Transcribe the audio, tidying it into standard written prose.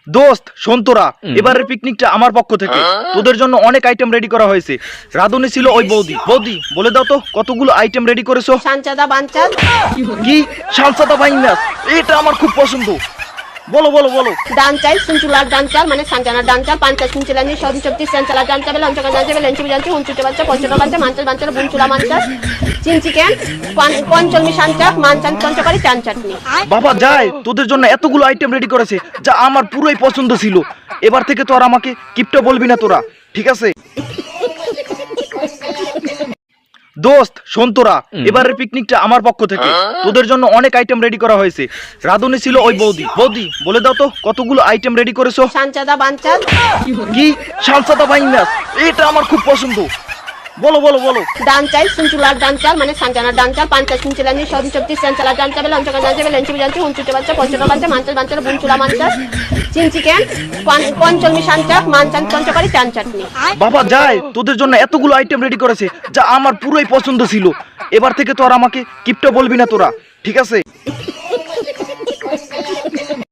দোস্ত শোন তোরা, এবারের পিকনিকটা আমার পক্ষ থেকে তোদের জন্য অনেক আইটেম রেডি করা হয়েছে। রাঁধুনি ছিল ওই বৌদি। বৌদি বলে দাও তো কতগুলো আইটেম রেডি করেছো? সানচাদা বানচাদ, কি সালসাদা বাইনাস, এটা আমার খুব পছন্দ। বলো বলো বলো। ডান চাল, সুনচুলার ডান চাল মানে সানচানার ডান চাল, পাঞ্চাশ সুনচুলানি, সবচব্বিশ সানচালার ডান চাল, লঞ্চকা ডান চাল, লেঞ্চু জানছি, হুঞ্চুটে বাচ্চা, পঞ্চটা বাচ্চা, মাঞ্চাল বাঞ্চাল, বুনচুলা মাঞ্চাস, চিন চিকেন, পঞ্চলমি সানচাক, মানচান পঞ্চকারি, চান চাটনি। বাবা যায়, তোদের জন্য এতগুলো আইটেম রেডি করেছে যা আমার পুরোই পছন্দ ছিল। এবার থেকে তো আর আমাকে কিপটা বলবি না তোরা, ঠিক আছে? দোস্ত শোন তোরা, এবারের পিকনিকটা আমার পক্ষ থেকে তোদের জন্য অনেক আইটেম রেডি করা হয়েছে। রাঁধুনি ছিল ওই বৌদি। বৌদি বলে দাও তো কতগুলো আইটেম রেডি করেছো? সানচাদা বানচাদ, কি সালসাদা বাইনাস, এটা আমার খুব পছন্দ। বলো বলো বলো। ডান চাল, সুনচুলার ডান চাল মানে সানচানার ডান চাল, পাঞ্চাশ সুনচুলানি, সবচব্বিশ সানচালার ডান চাল, লঞ্চকা ডান চাল, লেঞ্চু জানছি, হুঞ্চুটে বাচ্চা, পঞ্চটা বাচ্চা, মাঞ্চাল বাঞ্চাল, বুনচুলা মাঞ্চাস, চিন চিকেন, পঞ্চলমি সানচাক, মানচান পঞ্চকারি, চান চাটনি। বাবা যায়, তোদের জন্য এতগুলো আইটেম রেডি করেছে যা আমার পুরোই পছন্দ ছিল। এবার থেকে তো আর আমাকে কিপটা বলবি না তোরা, ঠিক আছে?